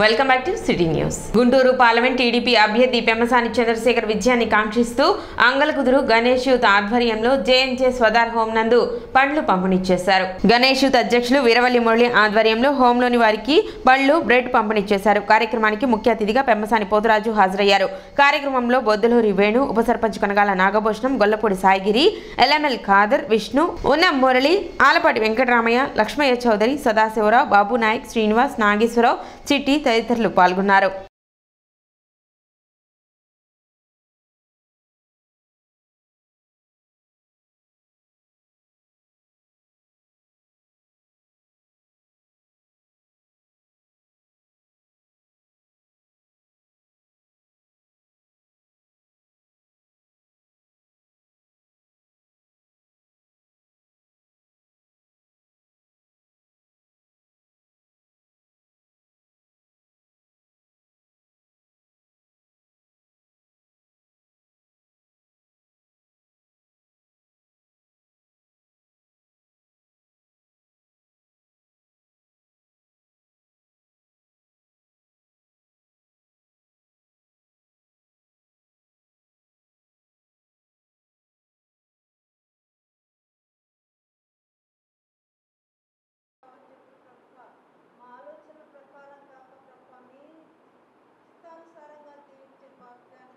Welcome back to city news. Guntur parliament TDP అభ్యర్థి పెమ్మసాని చంద్రశేఖర్ విజయాన్ని కాంక్షిస్తూ Angalakuduru Ganesh youth ఆధ్వర్యంలో జేఎంజే స్వదార్ హోం నందు పండ్లు పంపిణీ చేశారు. గణేష్ యూత్ అధ్యక్షులు వీరవల్లి మురళి ఆధ్వర్యంలో హోంలోని వారికి పళ్లు, బ్రెడ్ పంపిణీ చేశారు. కార్యక్రమానికి ముఖ్య అతిథిగా పెమ్మసాని పోతురాజు హాజరయ్యారు. కార్యక్రమంలో బొద్దులూరి వేణు, ఉప సర్పంచ్ కనగాల నాగభూషణం, గొల్లపూడి సాయిగిరి, ఎల్ఎంఎల్ ఖాదర్, విష్ణు, ఉన్నం మురళి, ఆలపాటి వెంకటరామయ్య, లక్ష్మయ్య చౌదరి, సదాశివరావు, బాబు నాయక్, శ్రీనివాస్, నాగేశ్వరరావు, చిట్టి తదితరులు పాల్గొన్నారు.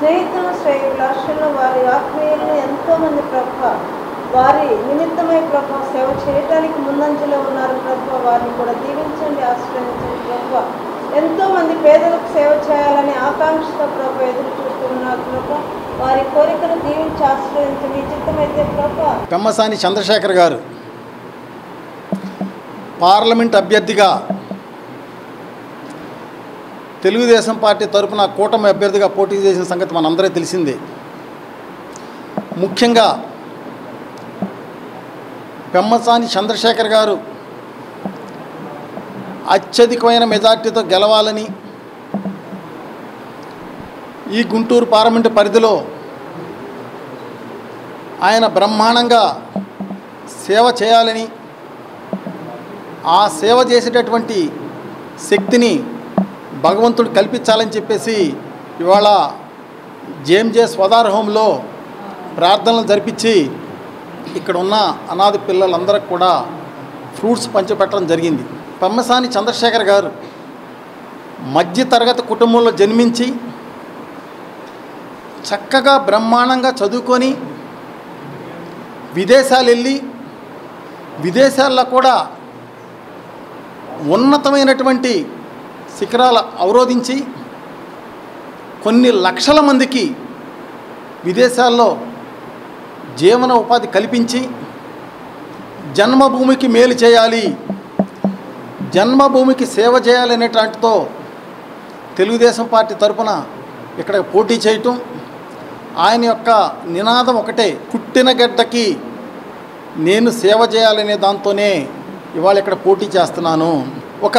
స్నేహితులు, శ్రేయులాషులు, వారి ఆత్మీయులను ఎంతోమంది ప్రభ వారి నిమిత్తమై ప్రభ సేవ చేయడానికి ముందంజలో ఉన్నారు ప్రభ. వారిని కూడా దీవించండి, ఆశ్రయించండి ప్రభ. ఎంతోమంది పేదలకు సేవ చేయాలని ఆకాంక్షతో ప్రభ ఎదురు చూస్తున్నారు ప్రభ. వారి కోరికను దీవించి ఆశ్రయించండి. చిత్తమైతే ప్రభ. పెమ్మసాని చంద్రశేఖర్ గారు పార్లమెంట్ అభ్యర్థిగా తెలుగుదేశం పార్టీ తరఫున కూటమి అభ్యర్థిగా పోటీ చేసిన సంగతి మనందరికీ తెలిసిందే. ముఖ్యంగా పెమ్మసాని చంద్రశేఖర్ గారు అత్యధికమైన మెజార్టీతో గెలవాలని, ఈ గుంటూరు పార్లమెంటు పరిధిలో ఆయన బ్రహ్మాండంగా సేవ చేయాలని, ఆ సేవ చేసేటటువంటి శక్తిని భగవంతుడు కల్పించాలని చెప్పేసి ఇవాళ జేఎంజే స్వదార్ హోంలో ప్రార్థనలు జరిపించి ఇక్కడ ఉన్న అనాథ పిల్లలందరికీ కూడా ఫ్రూట్స్ పంచిపెట్టడం జరిగింది. పెమ్మసాని చంద్రశేఖర్ గారు మధ్యతరగతి కుటుంబంలో జన్మించి చక్కగా బ్రహ్మాండంగా చదువుకొని విదేశాలు వెళ్ళి విదేశాల్లో కూడా ఉన్నతమైనటువంటి శిఖరాలు అవరోధించి కొన్ని లక్షల మందికి విదేశాల్లో జీవన ఉపాధి కల్పించి జన్మభూమికి మేలు చేయాలి, జన్మభూమికి సేవ చేయాలనేటాంటితో తెలుగుదేశం పార్టీ తరఫున ఇక్కడ పోటీ చేయటం, ఆయన యొక్క నినాదం ఒకటే, పుట్టిన గడ్డకి నేను సేవ చేయాలనే దాంతోనే ఇవాళ ఇక్కడ పోటీ చేస్తున్నాను. ఒక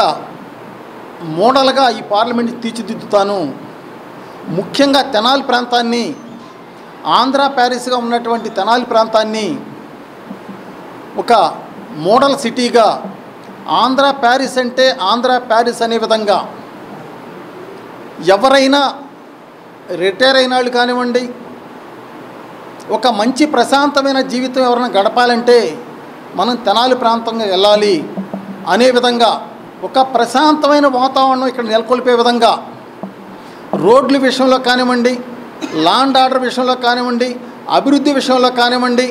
మోడల్గా ఈ పార్లమెంట్ తీర్చిదిద్దుతాను. ముఖ్యంగా తెనాలి ప్రాంతాన్ని, ఆంధ్ర ప్యారిస్గా ఉన్నటువంటి తెనాలి ప్రాంతాన్ని ఒక మోడల్ సిటీగా, ఆంధ్ర ప్యారిస్ అంటే ఆంధ్ర ప్యారిస్ అనే విధంగా ఎవరైనా రిటైర్ అయిన వాళ్ళు కానివ్వండి, ఒక మంచి ప్రశాంతమైన జీవితం ఎవరైనా గడపాలంటే మనం తెనాలి ప్రాంతంగా వెళ్ళాలి అనే విధంగా ఒక ప్రశాంతమైన వాతావరణం ఇక్కడ నెలకొల్పే విధంగా రోడ్ల విషయంలో కానివ్వండి, లాండ్ ఆర్డర్ విషయంలో కానివ్వండి, అభివృద్ధి విషయంలో కానివ్వండి,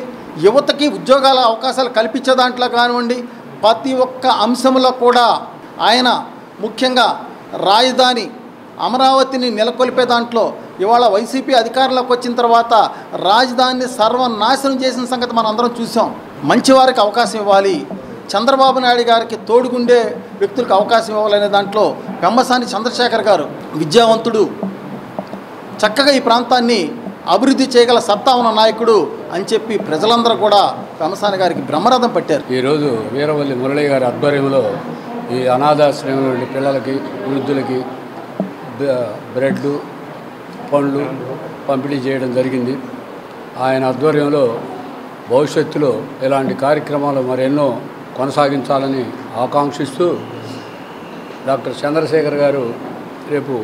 యువతకి ఉద్యోగాల అవకాశాలు కల్పించే దాంట్లో కానివ్వండి, ప్రతి ఒక్క అంశంలో కూడా ఆయన ముఖ్యంగా రాజధాని అమరావతిని నెలకొల్పే దాంట్లో ఇవాళ వైసీపీ అధికారంలోకి వచ్చిన తర్వాత రాజధానిని సర్వనాశనం చేసిన సంగతి మనం అందరం చూసాం. మంచివారికి అవకాశం ఇవ్వాలి, చంద్రబాబు నాయుడు గారికి తోడుగుండే వ్యక్తులకు అవకాశం ఇవ్వాలనే దాంట్లో పెమ్మసాని చంద్రశేఖర్ గారు విద్యావంతుడు, చక్కగా ఈ ప్రాంతాన్ని అభివృద్ధి చేయగల సత్తా ఉన్న నాయకుడు అని చెప్పి ప్రజలందరూ కూడా పెమ్మసాని గారికి బ్రహ్మరథం పట్టారు. ఈరోజు వీరవల్లి మురళి గారి ఆధ్వర్యంలో ఈ అనాథాశ్రమంలో పిల్లలకి, వృద్ధులకి బ్రెడ్లు, పండ్లు పంపిణీ చేయడం జరిగింది. ఆయన ఆధ్వర్యంలో భవిష్యత్తులో ఇలాంటి కార్యక్రమాలు మరెన్నో కొనసాగించాలని ఆకాంక్షిస్తూ డాక్టర్ చంద్రశేఖర్ గారు రేపు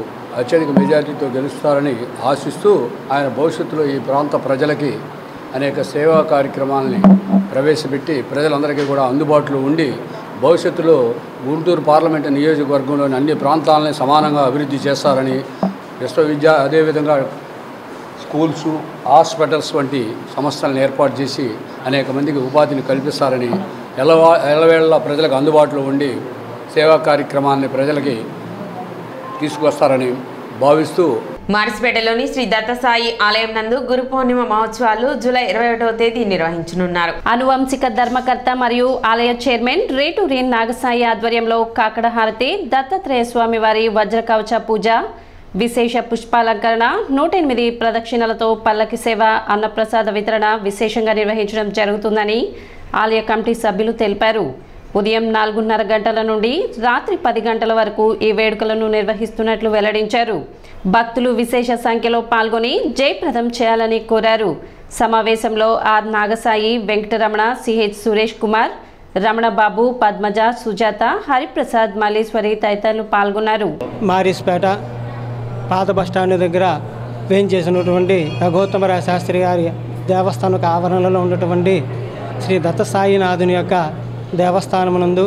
అత్యధిక మెజారిటీతో గెలుస్తారని ఆశిస్తూ ఆయన భవిష్యత్తులో ఈ ప్రాంత ప్రజలకి అనేక సేవా కార్యక్రమాలని ప్రవేశపెట్టి ప్రజలందరికీ కూడా అందుబాటులో ఉండి భవిష్యత్తులో గుంటూరు పార్లమెంటు నియోజకవర్గంలోని అన్ని ప్రాంతాలని సమానంగా అభివృద్ధి చేస్తారని అదేవిధంగా స్కూల్స్, హాస్పిటల్స్ వంటి సంస్థలను ఏర్పాటు చేసి అనేక మందికి ఉపాధిని కల్పిస్తారని ఎల్లవేళలా ప్రజలకు అందుబాటులో ఉండి సేవా కార్యక్రమాన్ని ప్రజలకి తీసుకొస్తారని భావిస్తూ మార్స్పేటలోని శ్రీ దత్తసాయి ఆలయం నందు గురు పౌర్ణిమ మహోత్సవాలు జూలై 21వ తేదీ నిర్వహించనున్నారు. అనువంశిక ధర్మకర్త మరియు ఆలయ చైర్మన్ రేటూరి నాగసాయి ఆధ్వర్యంలో కాకడ హారతి, దత్తాత్రేయ స్వామి వారి వజ్రకవచ పూజ, విశేష పుష్పాలంకరణ, 108 ప్రదక్షిణలతో పల్లకి సేవ, అన్నప్రసాద వితరణ విశేషంగా నిర్వహించడం జరుగుతుందని ఆలయ కమిటీ సభ్యులు తెలిపారు. ఉదయం 4:30 గంటల నుండి రాత్రి 10 గంటల వరకు ఈ వేడుకలను నిర్వహిస్తున్నట్లు వెల్లడించారు. భక్తులు విశేష సంఖ్యలో పాల్గొని జయప్రదం చేయాలని కోరారు. సమావేశంలో ఆర్ నాగసాయి, వెంకటరమణ, సిహెచ్ సురేష్ కుమార్, రమణబాబు, పద్మజ, సుజాత, హరిప్రసాద్, మల్లీశ్వరి తదితరులు పాల్గొన్నారు. మారిస్పేట పాత బస్టాండ్ దగ్గర వేయించేసినటువంటి రఘోత్తమరాయ శాస్త్రి గారి దేవస్థానం ఆవరణలో ఉన్నటువంటి శ్రీ దత్తసాయినాథుని యొక్క దేవస్థానమునందు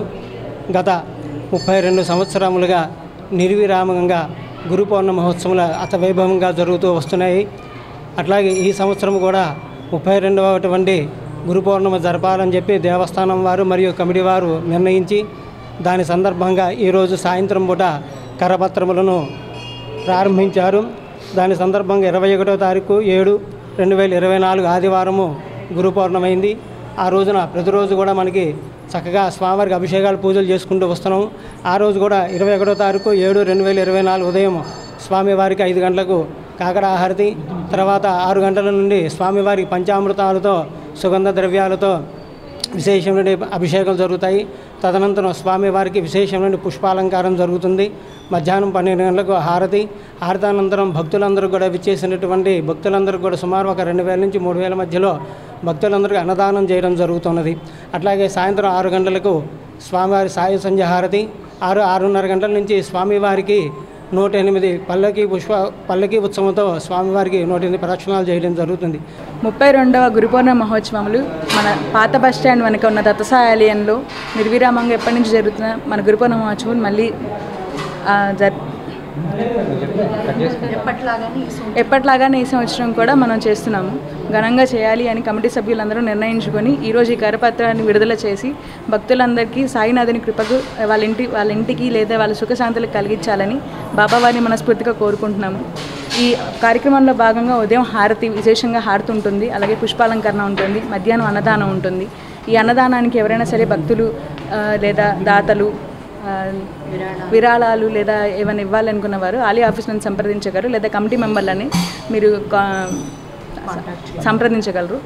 గత 32 సంవత్సరములుగా నిర్విరామంగా గురు పౌర్ణమి మహోత్సవాలు అతవైభవంగా జరుగుతూ వస్తున్నాయి. అట్లాగే ఈ సంవత్సరం కూడా 32వ గురు పౌర్ణమి జరపాలని చెప్పి దేవస్థానం వారు మరియు కమిటీ వారు నిర్ణయించి దాని సందర్భంగా ఈరోజు సాయంత్రం పూట కరపత్రములను ప్రారంభించారు. దాని సందర్భంగా 21వ తారీఖు 7/2024 ఆదివారము గురు పౌర్ణమైంది. ఆ రోజున ప్రతిరోజు కూడా మనకి చక్కగా స్వామివారికి అభిషేకాలు, పూజలు చేసుకుంటూ వస్తున్నాము. ఆ రోజు కూడా 21వ తారీఖు 7/2024 ఉదయం స్వామివారికి 5 గంటలకు కాకడ హారతి, తర్వాత 6 గంటల నుండి స్వామివారికి పంచామృతాలతో, సుగంధ ద్రవ్యాలతో విశేషమైన అభిషేకాలు జరుగుతాయి. తదనంతరం స్వామివారికి విశేషమైన పుష్పాలంకారం జరుగుతుంది. మధ్యాహ్నం 12 గంటలకు హారతానంతరం భక్తులందరూ కూడా విచ్చేసినటువంటి భక్తులందరూ కూడా సుమారు ఒక 2000 నుంచి 3000 మధ్యలో భక్తులందరికీ అన్నదానం చేయడం జరుగుతున్నది. అట్లాగే సాయంత్రం 6 గంటలకు స్వామివారి సాయ సంధ్య హారతి, 6:30 గంటల నుంచి స్వామివారికి 108 పల్లకి ఉత్సవంతో స్వామివారికి 108 ప్రదక్షిణాలు చేయడం జరుగుతుంది. 32వ గురు పౌర్ణమి మహోత్సవములు మన పాత బస్టాండ్ వెనుక ఉన్న దత్తసాయి ఆలయంలో నిర్విరామంగా ఎప్పటి నుంచి జరుగుతున్న మన గురు పౌర్ణమి మహోత్సవం మళ్ళీ ఎప్పట్లాగానే ఈ సంవత్సరం కూడా మనం చేస్తున్నాము. ఘనంగా చేయాలి అని కమిటీ సభ్యులందరూ నిర్ణయించుకొని ఈరోజు ఈ కరపత్రాన్ని విడుదల చేసి భక్తులందరికీ సాయినాథుని కృపకు వాళ్ళ ఇంటికి లేదా వాళ్ళ సుఖశాంతులకు కలిగించాలని బాబావారిని మనస్ఫూర్తిగా కోరుకుంటున్నాము. ఈ కార్యక్రమంలో భాగంగా ఉదయం హారతి, విశేషంగా హారతి ఉంటుంది. అలాగే పుష్పాలంకరణ ఉంటుంది. మధ్యాహ్నం అన్నదానం ఉంటుంది. ఈ అన్నదానానికి ఎవరైనా సరే భక్తులు లేదా దాతలు విరాళాలు లేదా ఏమైనా ఇవ్వాలనుకున్న వారు ఆలయ ఆఫీస్ నుంచి సంప్రదించగలరు, లేదా కమిటీ మెంబర్లని మీరు సంప్రదించగలరు.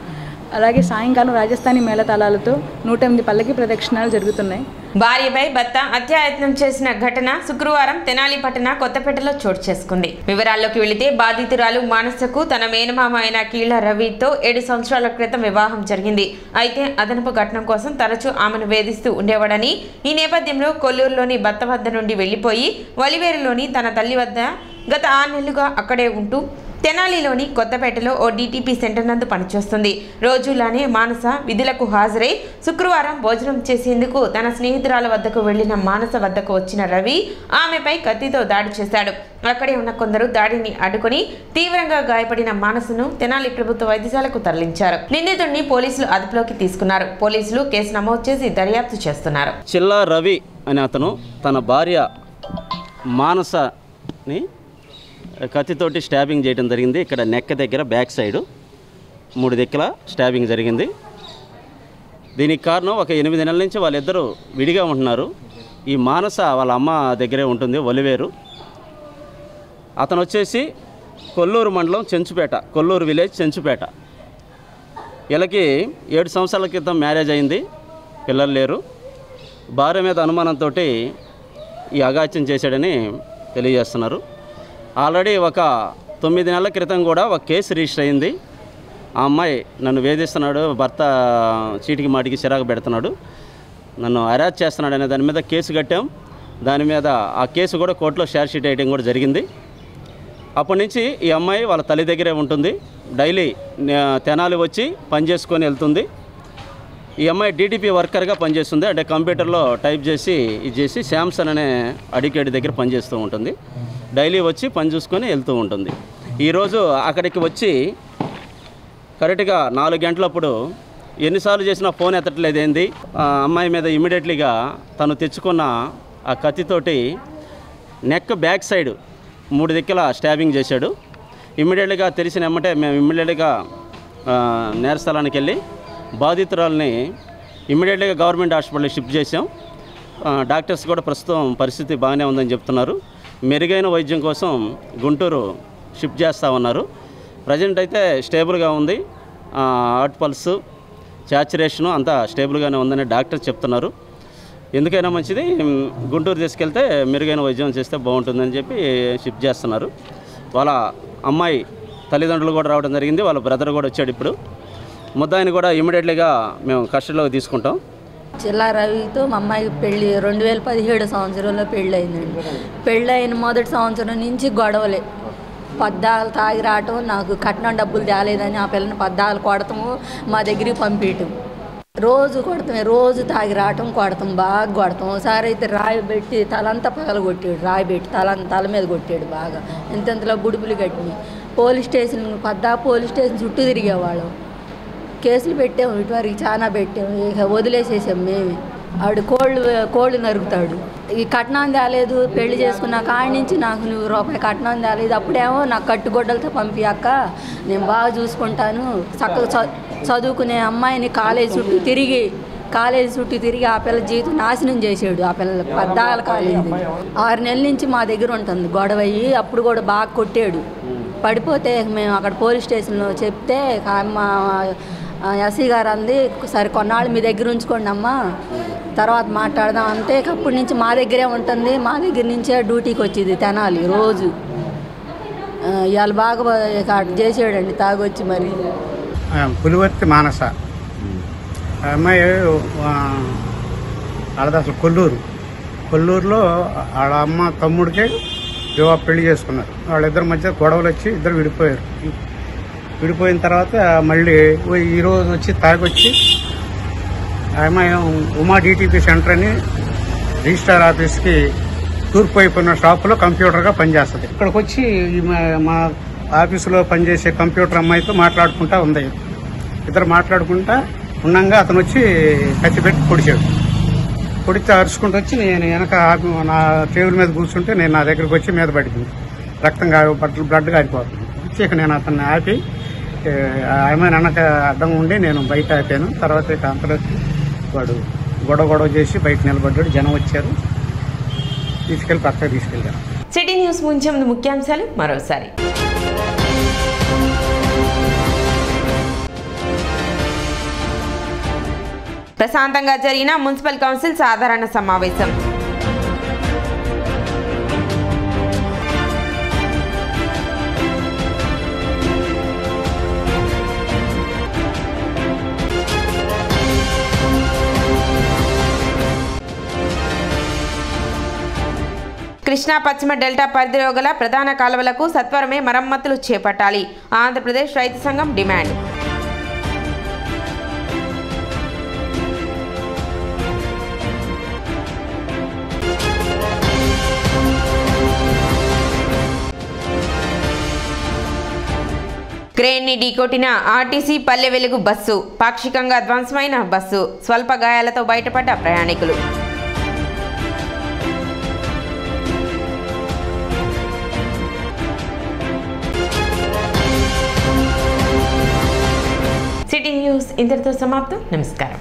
అలాగే సాయంకాలం రాజస్థానీ మేళతాళాలతో 108 పల్లకి ప్రదక్షిణాలు జరుగుతున్నాయి. భార్యపై భర్త హత్యాయత్నం చేసిన ఘటన శుక్రవారం తెనాలి పట్టణ కొత్తపేటలో చోటు చేసుకుంది. వివరాల్లోకి వెళితే బాధితురాలు మానసకు తన మేనమామ అయిన కీళ్ల రవితో 7 సంవత్సరాల క్రితం వివాహం జరిగింది. అయితే అదనపు ఘటన కోసం తరచూ ఆమెను వేధిస్తూ ఉండేవాడని, ఈ నేపథ్యంలో కొల్లూరులోని భర్త వద్ద నుండి వెళ్లిపోయి వలివేరులోని తన తల్లి వద్ద గత 6 నెలలుగా అక్కడే ఉంటూ తెనాలిలోని కొత్తపేటలో ఓ డిటిపి సెంటర్ నందు పనిచేస్తుంది. రోజులానే మానస విధులకు హాజరై శుక్రవారం భోజనం చేసేందుకు తన స్నేహితురాల వద్దకు వెళ్లిన మానస వద్దకు వచ్చిన రవి ఆమెపై కత్తితో దాడి చేశాడు. అక్కడే ఉన్న కొందరు దాడిని అడ్డుకొని తీవ్రంగా గాయపడిన మానసను తెనాలి ప్రభుత్వ వైద్యశాలకు తరలించారు. నిందితుడిని పోలీసులు అదుపులోకి తీసుకున్నారు. పోలీసులు కేసు నమోదు చేసి దర్యాప్తు చేస్తున్నారు. చిల్లా రవి అనే అతను తన భార్య మానసని కత్తితోటి స్టాబింగ్ చేయడం జరిగింది. ఇక్కడ నెక్ దగ్గర బ్యాక్ సైడు 3 దిక్కుల స్టాబింగ్ జరిగింది. దీనికి కారణం ఒక 8 నెలల నుంచి వాళ్ళిద్దరూ విడిగా ఉంటున్నారు. ఈ మానస వాళ్ళ అమ్మ దగ్గరే ఉంటుంది, ఒలివేరు. అతను వచ్చేసి కొల్లూరు మండలం చెంచుపేట, కొల్లూరు విలేజ్ చెంచుపేట. వీళ్ళకి 7 సంవత్సరాల క్రితం మ్యారేజ్ అయింది, పిల్లలు లేరు. భార్య మీద అనుమానంతో ఈ అఘాత్యం చేశాడని తెలియజేస్తున్నారు. ఆల్రెడీ ఒక 9 నెలల క్రితం కూడా ఒక కేసు రిజిస్టర్ అయింది. ఆ అమ్మాయి నన్ను వేధిస్తున్నాడు, భర్త చీటికి మాటికి చిరాకు పెడుతున్నాడు, నన్ను అరెస్ట్ చేస్తున్నాడు అనే దాని మీద కేసు కట్టాం. దాని మీద ఆ కేసు కూడా కోర్టులో ఛార్జ్ షీట్ వేయడం కూడా జరిగింది. అప్పటి నుంచి ఈ అమ్మాయి వాళ్ళ తల్లి దగ్గరే ఉంటుంది. డైలీ తెనాలి వచ్చి పని చేసుకొని వెళ్తుంది. ఈ అమ్మాయి డీటీపీ వర్కర్గా పనిచేస్తుంది. అంటే కంప్యూటర్లో టైప్ చేసి ఇది చేసి శాంసన్ అనే అడికేట్ దగ్గర పనిచేస్తూ ఉంటుంది. డైలీ వచ్చి పని చూసుకొని వెళ్తూ ఉంటుంది. ఈరోజు అక్కడికి వచ్చి కరెక్ట్గా 4 గంటలప్పుడు ఎన్నిసార్లు చేసినా ఫోన్ ఎత్తట్లేదు. ఏంది ఆ అమ్మాయి మీద ఇమ్మీడియట్లీగా తను తెచ్చుకున్న ఆ కత్తితోటి నెక్ బ్యాక్ సైడ్ 3 దిక్కుల స్టాబింగ్ చేశాడు. ఇమ్మీడియట్గా తెలిసిన ఎమ్మటే మేము ఇమ్మీడియట్గా నేరస్థలానికి వెళ్ళి బాధితురాలని ఇమ్మీడియట్గా గవర్నమెంట్ హాస్పిటల్కి షిఫ్ట్ చేసాం. డాక్టర్స్ కూడా ప్రస్తుతం పరిస్థితి బాగానే ఉందని చెప్తున్నారు. మెరుగైన వైద్యం కోసం గుంటూరు షిఫ్ట్ చేస్తామన్నారు. ప్రజెంట్ అయితే స్టేబుల్గా ఉంది. హార్ట్ పల్స్ సాచురేషను అంతా స్టేబుల్గానే ఉందని డాక్టర్ చెప్తున్నారు. ఎందుకైనా మంచిది గుంటూరు తీసుకెళ్తే మెరుగైన వైద్యం చేస్తే బాగుంటుందని చెప్పి షిఫ్ట్ చేస్తున్నారు. వాళ్ళ అమ్మాయి తల్లిదండ్రులు కూడా రావడం జరిగింది. వాళ్ళ బ్రదర్ కూడా వచ్చాడు. ఇప్పుడు ముద్దాయిని కూడా ఇమీడియట్లీగా మేము కస్టడీలోకి తీసుకుంటాం. చిల్లా రవితో మా అమ్మాయికి పెళ్ళి 2017 సంవత్సరంలో పెళ్ళి అయిందండి. పెళ్ళైన మొదటి సంవత్సరం నుంచి గొడవలే. పద్దాలు తాగి రావటం, నాకు కట్నం డబ్బులు తేలేదని ఆ పిల్లని పద్దాలు కొడతాము, మా దగ్గరికి పంపించటం. రోజు కొడతామే, రోజు తాగి రావటం, కొడతాం, బాగా కొడతాం. ఒకసారి అయితే రాయి పెట్టి తలంతా పగల కొట్టాడు. రాయి పెట్టి తల మీద కొట్టాడు బాగా. ఇంతలో బుడుపులు కట్టినాయి. పోలీస్ స్టేషన్ చుట్టూ తిరిగేవాళ్ళం. కేసులు పెట్టాము, ఇటువరకు చాలా పెట్టాము. ఇక వదిలేసేసాం మేమే. ఆవిడ కోళ్ళు నరుకుతాడు. ఈ కట్నం తేలేదు, పెళ్లి చేసుకున్న కాడి నుంచి నాకు నువ్వు రూపాయి కట్నం తేలేదు. అప్పుడేమో నాకు కట్టుగొడ్డలతో పంపియాక నేను బాగా చూసుకుంటాను. చక్కగా చదువుకునే అమ్మాయిని కాలేజీ చుట్టూ తిరిగి ఆ పిల్ల జీవితం నాశనం చేసాడు. ఆ పిల్ల పద్దాల కాలేజీ 6 నెలల నుంచి మా దగ్గర ఉంటుంది గొడవ అయ్యి. అప్పుడు కూడా బాగా కొట్టాడు. పడిపోతే మేము అక్కడ పోలీస్ స్టేషన్లో చెప్తే మా ఎస్సీ గారు అంది, సరే కొన్నాళ్ళు మీ దగ్గర ఉంచుకోండి అమ్మా, తర్వాత మాట్లాడదాం అంతే. అప్పటి నుంచి మా దగ్గరే ఉంటుంది. మా దగ్గర నుంచే డ్యూటీకి వచ్చేది తెనాలి రోజు. ఇవాళ బాగా చేసాడండి తాగొచ్చి. మరి పులివర్తి మానస అమ్మాయి వాళ్ళది అసలు కొల్లూరులో వాళ్ళ అమ్మ తమ్ముడికి పెళ్లి చేసుకున్నారు. వాళ్ళిద్దరి మధ్య గొడవలు వచ్చి ఇద్దరు విడిపోయారు. విడిపోయిన తర్వాత మళ్ళీ ఈరోజు వచ్చి తాగొచ్చి ఆమె ఉమా డిటిపి సెంటర్ అని రిజిస్ట్రార్ ఆఫీస్కి తూర్పు వైపు ఉన్న షాపులో కంప్యూటర్గా పనిచేస్తుంది. ఇక్కడికి వచ్చి మా ఆఫీసులో పనిచేసే కంప్యూటర్ అమ్మాయితో మాట్లాడుకుంటా ఉంది. ఇద్దరు మాట్లాడుకుంటా ఉండగా అతను వచ్చి కత్తి పెట్టి పొడిచాడు. పొడితే అరుచుకుంటూ వచ్చి నేను వెనక నా టేబుల్ మీద కూర్చుంటే నేను నా దగ్గరికి వచ్చి మీద పడింది. రక్తం బ్లడ్ కారిపోతుంది. ఇక నేను అతన్ని ఆపి ఆమె వెనక అడ్డం ఉండి నేను బయట ఆపాను. తర్వాత ఇక అంతలోకి వాడు గొడవ చేసి బయట నిలబడ్డాడు. జనం వచ్చారు, తీసుకెళ్లి పక్కకు తీసుకెళ్ళారు. సిటీ న్యూస్ ముంచే ముందు ముఖ్యాంశాలు మరోసారి. ప్రశాంతంగా జరిగిన మున్సిపల్ కౌన్సిల్ సాధారణ సమావేశం. కృష్ణా పశ్చిమ డెల్టా పరిధిలో గల ప్రధాన కాలువలకు సత్వరమే మరమ్మతులు చేపట్టాలి. ఆంధ్రప్రదేశ్ రైతు సంఘం డిమాండ్. క్రేన్ ని ఢీకొట్టిన ఆర్టీసీ పల్లె వెలుగు బస్సు. పాక్షికంగా ధ్వంసమైన బస్సు. స్వల్ప గాయాలతో బయటపడ్డ ప్రయాణికులు. సిటీ న్యూస్ ఇంతటితో సమాప్తం. నమస్కారం.